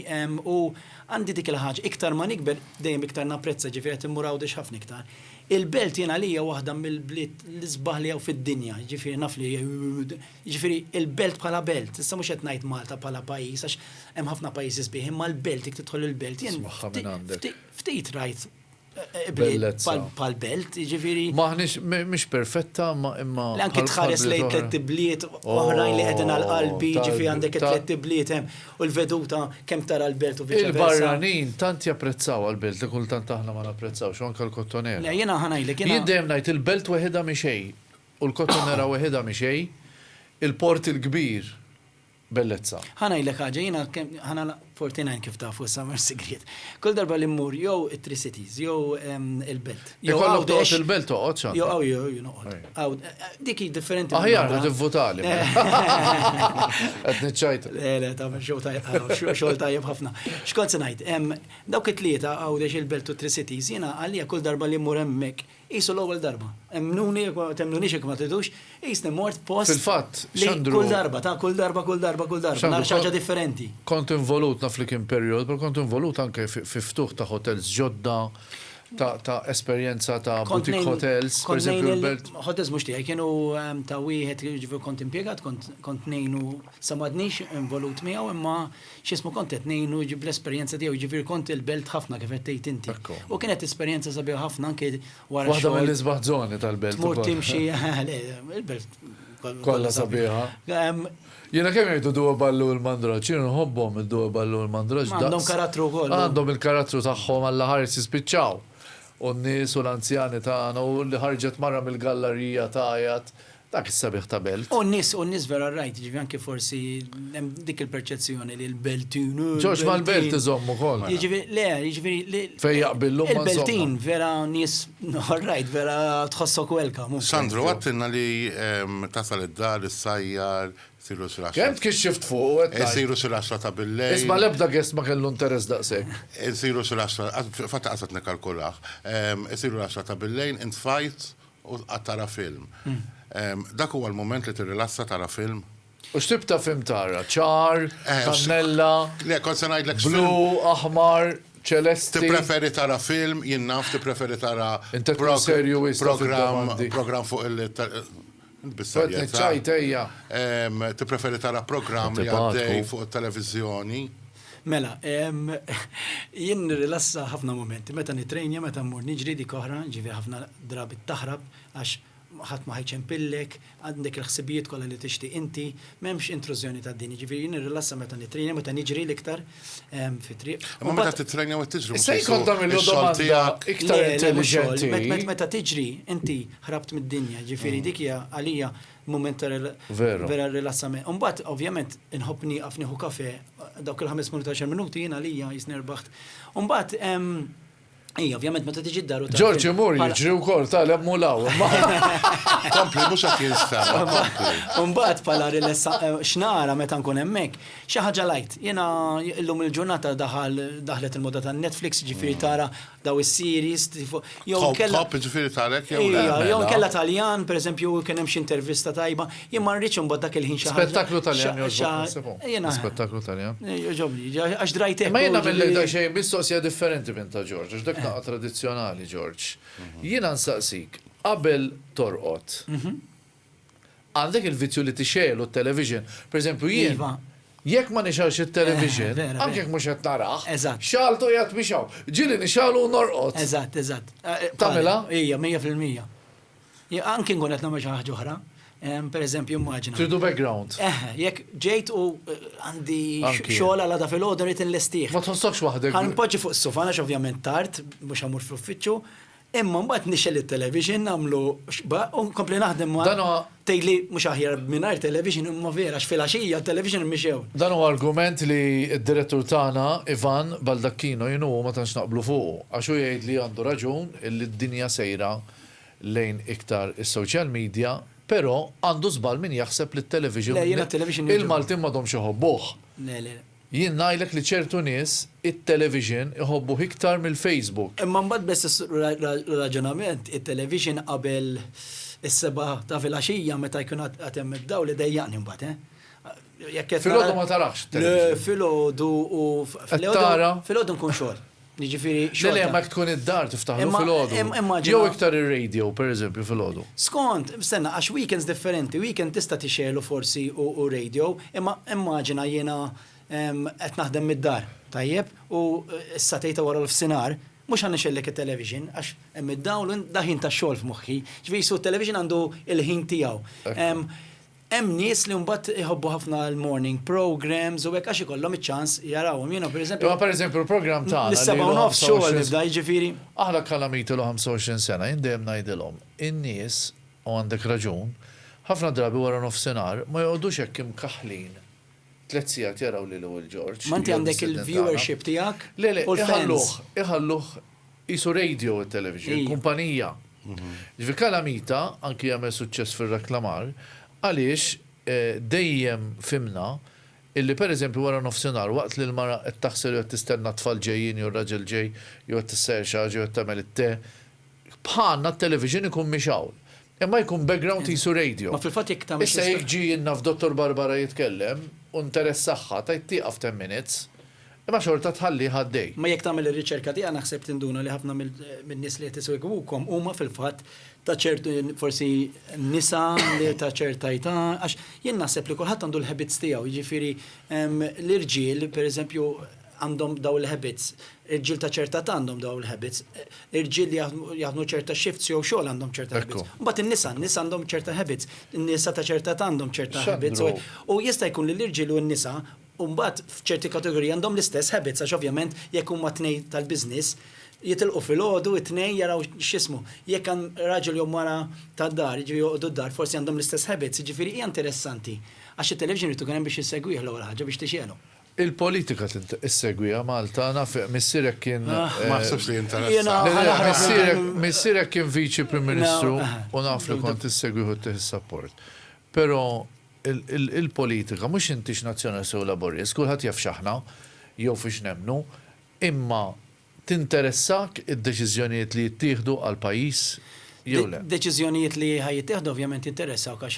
[SPEAKER 4] u għandi dik il-ħaġa iktar ma nikber dejjem iktar napprezza ġifieri qed immur għawdex ħafna iktar. Il-belt jiena għalija waħda mill-bliet l-isbaħ li fid-dinja, ġifieri naf li ġifieri il-belt bħala belt, issa mhux qed ngħid Malta bħala pajjiż għax hemm ħafna pajjiżi sbieħ, imma l-belt jekk tidħol il-belt jien ftit rajt pal-belt, ġifiri.
[SPEAKER 2] Maħnix, mish perfetta, ma imma.
[SPEAKER 4] L-anki tħares lejn tlet bliet, oħrajn li għedin għal-qalbi, ġifiri għandek tlet bliet, u l-veduta kem tara l-belt u viċa.
[SPEAKER 2] Il-barranin, tant japprezzaw għal-belt, li kultant aħna ma napprezzaw, xo anka l-kottonera.
[SPEAKER 4] Le, jena ħanajlek,
[SPEAKER 2] Jiddem najt, il-belt weħida miexej, u l-kottonera weħida miexej, il-port il-kbir, bellezza.
[SPEAKER 4] Ħanajlek ħaġa, jena ħana 49 kif tafu Summer Secret. Kull darba li mmur jew it-Tri-Cities, jew il-belt.
[SPEAKER 2] Jew toqgħod il-belt toqgħod xan.
[SPEAKER 4] Jew noqgħod. Diki differenti.
[SPEAKER 2] Aħjar ħad ivvutali. Qed niċċajt.
[SPEAKER 4] Le, tagħmel xogħol tajjeb ħafna. X'kont se ngħid, dawk it-tlieta għawdex il-belt u Tri-Cities, jiena għalija kull darba li mmur hemmhekk qisu l-ewwel darba. Temnunix jekk ma tidux, qisni mort post.
[SPEAKER 2] Fil-fatt,
[SPEAKER 4] xandru. Kull darba. Nar xi ħaġa differenti.
[SPEAKER 2] Kont involut naf li kien period, però kont involut anke fi ftuħ ta' hotels ġodda, ta' esperjenza ta' boutique hotels, per eżempju l-belt.
[SPEAKER 4] Hotels mhux tiegħi kienu ta' wieħed ġifier kont impjegat, kont ngħinu samadniex involut miegħu, imma x'ismu kont qed ngħinu bl-esperjenza tiegħu ġifier kont il-belt ħafna kif qed tgħid inti. U kienet esperjenza sabiħ ħafna anke wara
[SPEAKER 2] waħda mill-isbaħ żoni tal-belt.
[SPEAKER 4] Tmur timxi il-belt
[SPEAKER 2] kollha sabiħa. Jena kemm jgħidu duwa ballu l-mandraġġ, jiena nħobbhom id-duwa ballu l-mandraġġ.
[SPEAKER 4] Għandhom karattru wkoll.
[SPEAKER 2] Għandhom il-karattru tagħhom alla ħares jispiċċaw. U n-nies u l-anzjani tagħna u li ħarġet marra mill-gallerija tajjat dak is-sabiħ ta' belt.
[SPEAKER 4] U n-nies vera rajt, ġifi anke forsi dik il-perċezzjoni li l-beltin.
[SPEAKER 2] Ġoġ ma l-belt iżommu wkoll.
[SPEAKER 4] Jiġifieri
[SPEAKER 2] fejn jaqbilhom ma
[SPEAKER 4] il-beltin vera nies rajt vera tħossok welcome.
[SPEAKER 5] Sandro, għattinna li tasal id-dar, is-sajjar, siru xil-10.
[SPEAKER 2] Kemm kif xift fuq?
[SPEAKER 5] Siru xil-10 ta' billej.
[SPEAKER 2] Isma l-ebda għest ma kellu interess daqseg.
[SPEAKER 5] Siru xil-10, fatta għasat nikalkulaħ. Siru l-10 ta' billejn, intfajt u għattara film. Dak huwa l-moment li tirrilassa tara film.
[SPEAKER 2] U x'tib ta' film tara? ċar, kannella,
[SPEAKER 5] le, kont se ngħidlek
[SPEAKER 2] blu, aħmar, ċelesti.
[SPEAKER 5] Tippreferi tara film, jien naf tippreferi tara program fuq
[SPEAKER 2] il-ċajtejja.
[SPEAKER 5] Tippreferi tara program li għaddej fuq il-televizjoni.
[SPEAKER 4] Mela, jien nirrilassa ħafna momenti, meta nitrejnja, meta mmur niġri dik oħra, ġifi ħafna drabi taħrab, għax ħadd ma ħajċempillek, għandek il-ħsibijiet kollha li tixtieq inti, m'hemmx intrużjoni tad-din. Ġifieri nirrilassa meta nitrejna, meta niġri l-iktar fit-triq.
[SPEAKER 5] Ma meta titrenja u tiġri.
[SPEAKER 2] Se jkun tagħmel domanda iktar intelligenti.
[SPEAKER 4] Meta tiġri, inti ħrabt mid-dinja, ġifieri dik hija għalija moment vera rilassament. Mbagħad ovvjament inħobb nieqaf nieħu kafe dawk il-5 minuti 10 minuti jien għalija jisnerbaħt. Mbagħad ovvjament meta tiġi d-daru.
[SPEAKER 2] George imur jiġri wkoll taleb mulaw.
[SPEAKER 5] Kompli mhux qed jinstema.
[SPEAKER 4] Mbagħad bħala xnara meta nkun hemmhekk, xi ħaġa lajt. Jiena llum il-ġurnata daħlet il-moda tan-Netflix, ġifieri tara daw is-series jew kellha
[SPEAKER 5] ġifieri tarek
[SPEAKER 4] jew kellha Taljan, pereżempju kien hemm xi intervista tajba, jien ma rridx imbagħad dak il-ħin xi ħaġa.
[SPEAKER 2] Spettaklu Taljan Spettaklu Taljan.
[SPEAKER 4] Ġobni, għax drajtek.
[SPEAKER 2] Ma jiena mill-lejda xejn mistoqsija differenti minn ta' George, dak naqa' tradizzjonali George. Jiena nsaqsik, qabel torqod. Għandek il-vizzju li tixelu t-television. Per eżempju, jien jekk ma nixalx it-television, anke jekk mhux qed naraħ, xaltu jgħat bixaw. Ġili nixalu u norqod.
[SPEAKER 4] Eżatt.
[SPEAKER 2] Tagħmilha?
[SPEAKER 4] Hija 100%. Anke nkun qed nagħmel xi ħaġa oħra. Per eżempju, immaġina.
[SPEAKER 2] Tridu background.
[SPEAKER 4] Jekk ġejt u għandi xogħol għal da fil-ħodu rrid inlestih.
[SPEAKER 2] Ma tħossokx waħdek.
[SPEAKER 4] Ħan poġġi fuq is-sofa għax ovvjament tard, mhux għamur fl-uffiċċju, imma mbagħad nixel it-television nagħmlu u nkompli naħdem ma' tgħidli mhux aħjar mingħajr television imma vera x'filgħaxija t-television mixew.
[SPEAKER 2] Dan huwa argument li d-direttur tagħna Ivan Baldacchino jienu ma tantx naqblu fuq għax hu jgħid li għandu raġun illi d-dinja sejra lejn iktar is-social media. Pero għandu żball min jaħseb li t-television il-Maltin m'għadhomx iħobbuh. Jien ngħidlek li ċertu nies it-television iħobbuh iktar mill-Facebook.
[SPEAKER 4] Imma mbagħad biss raġunament it-television qabel is-7 ta' filgħaxija meta jkun qed hemm id-dawl li dejjaqni mbagħad,
[SPEAKER 2] Filgħodu ma tarax.
[SPEAKER 4] Filgħodu u filgħodu nkun xogħol. Niġifieri
[SPEAKER 2] xogħol. Jekk tkun id-dar tiftaħlu filgħodu. Jew iktar ir-radio pereżempju filgħodu.
[SPEAKER 4] Skont, stenna għax weekends differenti, weekend tista' tixelu forsi u radio, imma immaġina jiena qed naħdem mid-dar, tajjeb, u issa tgħidha wara l-fsinar, mhux ħan nixellek it-television għax hemm id-dawl daħin tax-xogħol f'moħħi. Ġifieri su t-television għandu il-ħin tiegħu. Hemm nies li mbagħad iħobbu ħafna l-morning programs u hekk għax ikollhom iċ-ċans jarawhom. Jiena pereżempju.
[SPEAKER 2] Ma pereżempju il-programm tagħna.
[SPEAKER 4] L-7 nofs xogħol nibda jiġifieri.
[SPEAKER 2] Aħna kalamitu l 25 sena, jien dejjem ngħidilhom, in-nies u għandek raġun, ħafna drabi wara nofsinhar ma jgħodux hekk imkaħħlin. 3 sigħat jaraw lil George.
[SPEAKER 4] Ma inti għandek il-viewership tiegħek?
[SPEAKER 2] Le, iħalluh isu radio it-television, kumpanija. Ġifieri kalamita anki jagħmel suċċess fir-reklamar. Għaliex dejjem fimna illi pereżempju wara nofsinhar waqt li l-mara qed taħsel jew tistenna tfal ġejjin jew raġel ġej jew qed tissejjer xi ħaġa jew tagħmel it-te, bħalna t-television ikun mixawl. Imma jkun background isu radio.
[SPEAKER 4] Ma fil-fatt jekk tagħmel.
[SPEAKER 2] Issa jekk ġie f'Dottor Barbara jitkellem u interessaħħa tajt tieqaf 10 minutes. Imma xorta tħalli ħaddej.
[SPEAKER 4] Ma jekk tagħmel ir-riċerka tiegħek naħseb tinduna li ħafna min-nies li qed isegwukom huma fil-fatt ta' ċertu forsi nisa li ta' ċerta età għax jien naħseb li kulħadd għandu l-habits tiegħu, jiġifieri l-irġiel pereżempju għandhom daw il-habits, irġiel ta' ċerta għandhom daw il-habits, irġiel li jaħdmu ċerta shifts jew xogħol għandhom ċerta habits. Mbagħad in-nisa għandhom ċerta habits, in-nisa ta' ċerta għandhom ċerta habits u jista' jkun li l-irġiel u n-nisa u mbagħad f'ċerti kategoriji għandhom l-istess habits għax ovvjament jekk huma tnejn tal-business jitilqu fil-ħodu, it-tnejn jaraw x'ismu. Jekk hemm raġel jew mara tad-dar, jiġifieri joqogħdu d-dar, forsi għandhom l-istess habits, jiġifieri hija interessanti. Għax it-television irid ikun hemm biex issegwih l-ewwel ħaġa biex tixelu.
[SPEAKER 2] Il-politika issegwiha Malta naf missierek kien
[SPEAKER 5] ma ħsibx li interessa.
[SPEAKER 2] Missierek kien viċi Prim Ministru u naf li kont issegwihu tieħ is-support. Però il-politika mhux intix nazzjonali sew laborjes, kulħadd jaf x'aħna jew fiex nemmnu, imma tinteressak id-deċiżjonijiet li jittieħdu għal pajjiż jew le?
[SPEAKER 4] Deċiżjonijiet li ħajjittieħdu ovvjament interessawk għax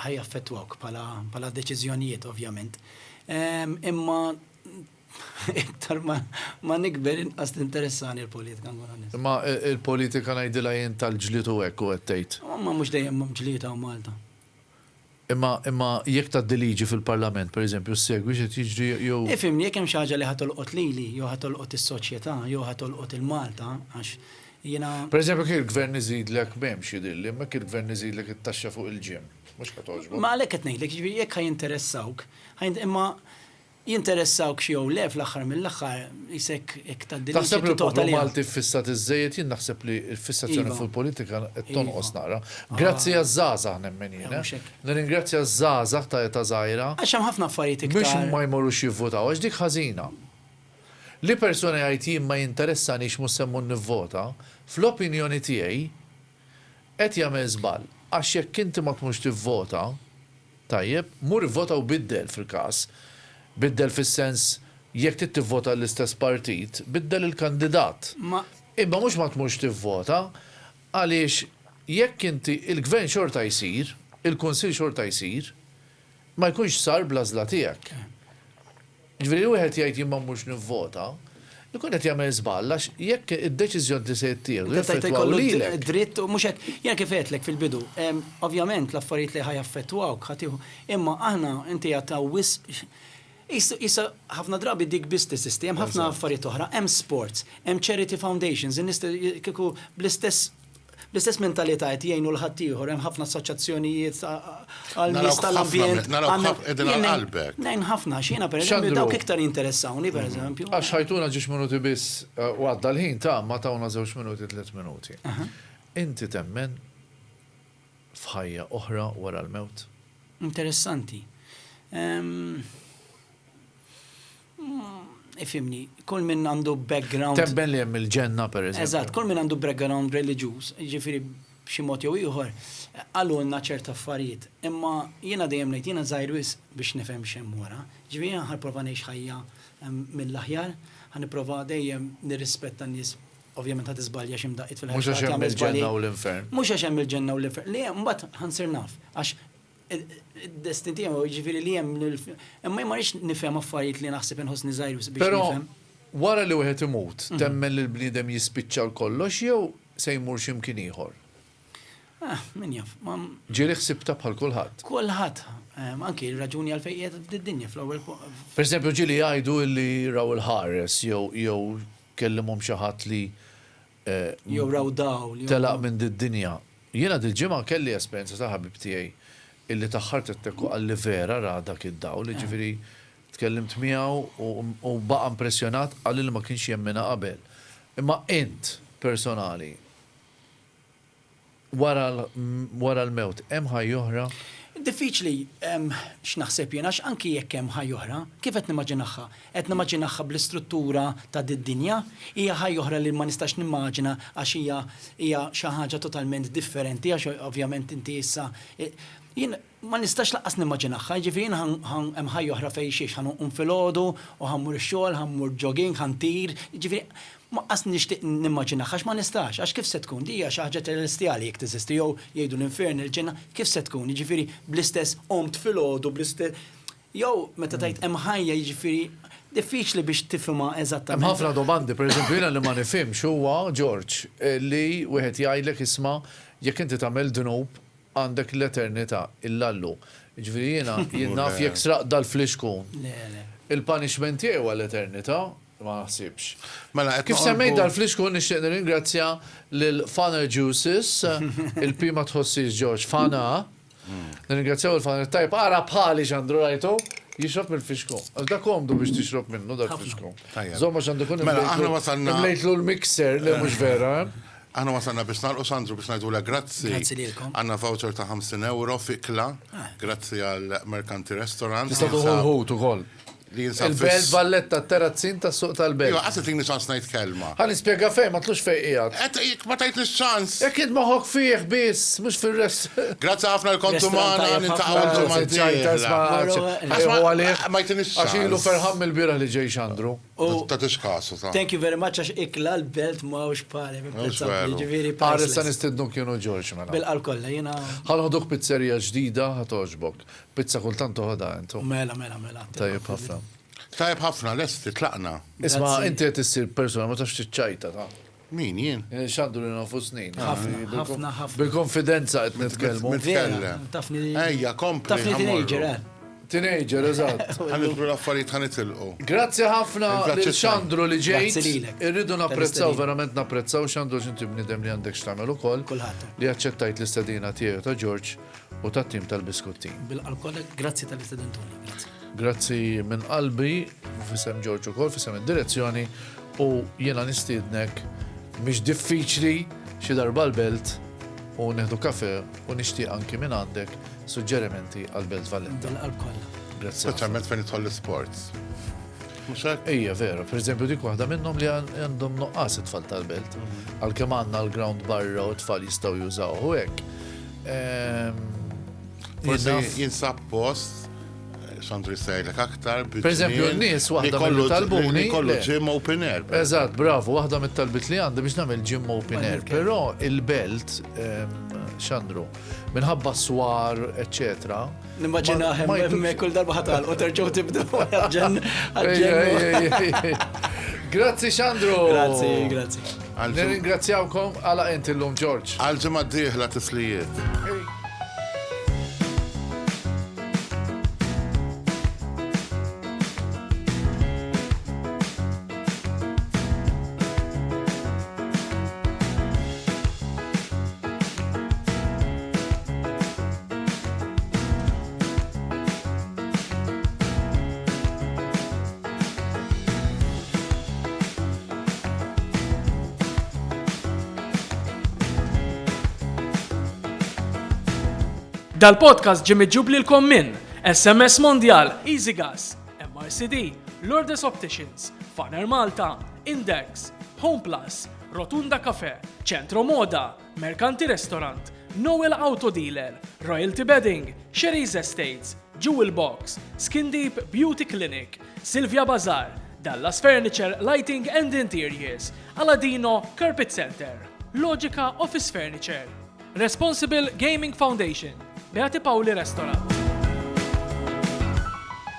[SPEAKER 4] ħajaffettwawk bħala deċiżjonijiet ovvjament. Imma iktar ma nikber inqas interessani l-politika nkun.
[SPEAKER 2] Imma il-politika ngħidilha jien tal-ġlied u hekk u qed tgħid.
[SPEAKER 4] Ma mhux dejjem ġlieta u Malta.
[SPEAKER 2] Imma jekk tad-diliġi fil-Parlament, pereżempju, segwi xi jiġri jew.
[SPEAKER 4] Ifhimni jekk hemm xi ħaġa li ħatolqot lili, jew ħatolqot is-soċjetà, jew ħatolqot il-Malta, għax Jiena.
[SPEAKER 2] Per eżempju, kien il-gvern iżidlek m'hemmx jidilli, ma kien il-gvern iżidlek it-taxxa fuq il-ġim. Mhux qed toġbok.
[SPEAKER 4] Ma għalhekk qed ngħidlek, ġifieri jekk ħajinteressawk, imma jinteressawk xi jew le fl-aħħar mill-aħħar isek hekk tad-dinja.
[SPEAKER 2] Taħseb li l-poplu Malti fissat iż-żejjed, jien naħseb li l-fissazzjoni
[SPEAKER 4] Iva.
[SPEAKER 2] fuq il-politika qed tonqos
[SPEAKER 4] Iva.
[SPEAKER 2] nara. Grazzi għaż-żgħażagħ nemmen jiena.
[SPEAKER 4] Mhux hekk.
[SPEAKER 2] Nirringrazzja għaż-żgħażagħ ta' eta żgħira
[SPEAKER 4] Għax hemm ħafna affarijiet
[SPEAKER 2] biex
[SPEAKER 4] iktar.
[SPEAKER 2] ma jmorrux jivvotaw, għax dik ħażina. Li persuna jgħid jien ma jinteressanix mhux semmu nivvota, fl-opinjoni tiegħi qed jagħmel żball. Għax jekk inti ma tmux tivvota, tajjeb, mur ivvota u biddel fil-każ. Biddel fis-sens jekk trid tivvota l-istess partit, biddel il-kandidat.
[SPEAKER 4] Ma
[SPEAKER 2] Imma mhux ma tmux tivvota għaliex jekk inti il-gvern xorta jsir, il-kunsill xorta jsir, ma jkunx sar blażla tiegħek. Ġifieri wieħed jgħid jien ma mhux nivvota, ikun qed jagħmel żball għax jekk id-deċiżjoni li se jittieħdu jaffettwaw lilek.
[SPEAKER 4] dritt u mhux hekk jiena kif qedlek fil-bidu. Ovvjament l-affarijiet li ħajaffettwawk ħatiħu, imma aħna inti jagħtaw Issa ħafna drabi dik business system, ħafna affarijiet oħra, hemm sports, hemm charity foundations, kieku bl-istess mentalità qed jgħinu l-ħaddieħor, hemm ħafna assoċjazzjonijiet għal-nies tal-ambjent. Nejn ħafna x'jiena pereżempju dawk iktar interessawni pereżempju.
[SPEAKER 2] Għax ħajtuna ġiex minuti biss u għadda l-ħin ta' ma tawna 2 minuti 3 minuti. Inti temmen f'ħajja oħra wara l-mewt.
[SPEAKER 4] Interessanti. Ifimni, kull minn għandu background.
[SPEAKER 2] Temmen li hemm il-ġenna pereżempju.
[SPEAKER 4] Eżatt, kull minn għandu background reliġjuż, ġifieri b'xi mod jew ieħor, għalulna ċerta affarijiet. Imma jiena dejjem ngħid jiena żgħir wisq biex nifhem x'hemm wara. Ġifieri jiena ħanipprova ngħix ħajja mill-aħjar, ħanipprova dejjem nirrispetta n-nies. Ovvjament ħad iżbalja xi mdaqqit fil-ħajja.
[SPEAKER 2] Mhux għax hemm il-ġenna u l-infern.
[SPEAKER 4] Mhux għax hemm il-ġenna u l-infern. Le mbagħad ħansir naf għax id-destin tiegħu ġifieri li hemm imma ma rridx nifhem affarijiet li naħseb inħossni żgħir biex nifhem.
[SPEAKER 2] Però wara li wieħed imut, temmen li l-bniedem jispiċċa l-kollox jew se jmur x'imkien ieħor.
[SPEAKER 4] Min jaf.
[SPEAKER 2] Ġieli ħsibta bħal kulħadd.
[SPEAKER 4] Kulħadd, anki l-raġuni għalfejn qiegħed fid-dinja fl-ewwel.
[SPEAKER 2] Pereżempju ġieli jgħidu li raw il-ħares jew kellimhom xi ħadd li
[SPEAKER 4] jew raw daw li
[SPEAKER 2] telaq minn did-dinja. Jiena dil-ġimgħa kelli esperjenza ta' ħabib tiegħi illi taħħart it-tekku għalli vera ra dak id-dawl, ġifieri tkellimt miegħu u baqa' impressjonat għalli li ma kienx jemmina qabel. Imma int personali wara l-mewt hemm ħajja oħra?
[SPEAKER 4] Diffiċli x'naħseb jiena anki jekk hemm ħajja oħra, kif qed nimmaġinaħħa? Qed nimmaġinaħħa bl-istruttura ta' din-dinja, hija ħajja oħra li ma nistax nimmaġina għax hija xi ħaġa totalment differenti għax ovvjament inti issa jien ma nistax laqqas nimmaġinaħħa, ġifieri hemm ħajja oħra fejn xiex ħanqum filgħodu u ħammur ix-xogħol, ħammur jogging, ħantir, ġifieri ma qas nixtieq nimmaġinaħħa għax ma nistax, għax kif se tkun hija xi ħaġa celestjali jekk teżisti jew jgħidu l-infern il-ġenna, kif se tkun, jiġifieri bl-istess qomt filgħodu bl-istess jew meta tgħid hemm ħajja jiġifieri diffiċli biex tifhimha eżattament.
[SPEAKER 2] Hemm ħafna domandi, pereżempju jiena li ma nifhimx huwa George li wieħed jgħidlek isma' jekk inti tagħmel dnub għandek l-eternità illallu. Ġifieri jien naf jekk sraq dal-fliexkun. Il-punishment tiegħu għall-eternità ma naħsibx. Kif semmejt dal-fliexkun nixtieq nirringrazzja lil Fana Juices, il-pi ma tħossix George, Fana. Nirringrazzjaw il-Fana tajb ara bħali x'għandu rajtu jixrob mill-fliexkun. Da komdu biex tixrob minnu dal-fliexkun. Żomma x'għandu kun imlejtlu l-mixer li mhux vera.
[SPEAKER 5] Aħna wasalna biex nalqu Sandru biex ngħidula grazzi.
[SPEAKER 4] Grazzi lilkom.
[SPEAKER 5] Għandna voucher ta' 50 euro fikla. Grazzi għal Mercanti Restaurant.
[SPEAKER 2] Tista' tuħu ħut ukoll. Il-belt valletta terrazzin ta' suq tal-belt.
[SPEAKER 5] Iwa, għasset li ċans ngħid kelma.
[SPEAKER 2] Ħalli spjega fejn ma tlux fejn qiegħed.
[SPEAKER 5] Ma tajtni ċans.
[SPEAKER 2] Jekk id moħħok fih biss, mhux fir-rest.
[SPEAKER 5] Grazzi ħafna l-kontumana nintaqgħu ma jtinix ċans.
[SPEAKER 2] Għax ilu ferħam mill-bira li ġej Xandru.
[SPEAKER 5] Ta' tixkasu ta'.
[SPEAKER 4] Thank you very much għax ikla l-belt mawx pari.
[SPEAKER 2] Paris sa nistidnu kienu George mela.
[SPEAKER 4] Bil-qal kollha jiena.
[SPEAKER 2] Ħanħoduk pizzerija ġdida ħatoġbok. Pizza kultant toħodha intu.
[SPEAKER 4] Mela.
[SPEAKER 2] Tajjeb ħafna.
[SPEAKER 5] Tajjeb ħafna, lesti tlaqna.
[SPEAKER 2] Isma' inti qed issir persuna ma tafx tiċċajta ta'.
[SPEAKER 5] Min jien?
[SPEAKER 2] Xandu li nafu snin.
[SPEAKER 4] Ħafna.
[SPEAKER 2] Bil-konfidenza qed nitkellmu.
[SPEAKER 5] Nitkellem.
[SPEAKER 4] Tafni.
[SPEAKER 5] Ejja, kompli.
[SPEAKER 4] Tafni teenager,
[SPEAKER 2] Teenager, eżatt.
[SPEAKER 5] Ħanibru l-affarijiet ħanitilqu.
[SPEAKER 2] Grazzi ħafna
[SPEAKER 5] Grazzi
[SPEAKER 2] lil Xandru li
[SPEAKER 4] Grazzi
[SPEAKER 2] ġejt.
[SPEAKER 4] lilek.
[SPEAKER 2] Irridu napprezzaw,
[SPEAKER 4] Tal-istedina.
[SPEAKER 2] verament napprezzaw Xandru xinti bnidem li għandek x'tagħmel ukoll.
[SPEAKER 4] Kulħadd.
[SPEAKER 2] Li aċċettajt l-istedina tiegħu ta' George u tat-tim tal-Biskuttin.
[SPEAKER 4] Bil-alkoll, grazzi tal-istudentuni. Grazzi.
[SPEAKER 2] Grazzi minn qalbi, fisem George ukoll, fisem id-direzzjoni u jiena nistiednek mhix diffiċli xi darba l-belt u neħdu kafe u nixtieq anki minn għandek suġġerimenti għal-Belt Valletta.
[SPEAKER 4] Bil-alkoll.
[SPEAKER 2] Grazzi.
[SPEAKER 5] Speċjalment fejn idħol l-sports. Mhux hekk?
[SPEAKER 2] Ejja, vera. Per eżempju, dik waħda minnhom li għandhom noqqas it-tfal tal-belt. Għalkemm għandna l-ground barra u t-tfal jistgħu jużaw u hekk.
[SPEAKER 5] Forsi jinsab post, Xandru jistajlek aktar.
[SPEAKER 2] Per eżempju, n-nies waħda mill-talbuni.
[SPEAKER 5] Kollu gym open air.
[SPEAKER 2] Eżatt, bravo, waħda mit-talbit li għandi biex nagħmel gym open air. Però il-belt, Xandru, minħabba swar, eccetera.
[SPEAKER 4] Nimmaġina hemmek kull darba ħatal u terġgħu tibdew għalġen.
[SPEAKER 2] Grazzi Xandru.
[SPEAKER 4] Grazzi.
[SPEAKER 2] Nirringrazzjawkom għala inti l-lum George.
[SPEAKER 5] Għal-ġimgħa d-dieħla tislijiet.
[SPEAKER 1] Dal-podcast ġim iġġublilkom minn SMS Mondial, Easy Gas, MRCD, Lourdes Opticians, Faner Malta, Index, Home Plus, Rotunda Cafe, Centro Moda, Mercanti Restaurant, Noel Auto Dealer, Royalty Bedding, Sherry's Estates, Jewel Box, Skin Deep Beauty Clinic, Silvia Bazar, Dallas Furniture, Lighting and Interiors, Aladino Carpet Center, Logica Office Furniture, Responsible Gaming Foundation, Beati Pauli Restaurant.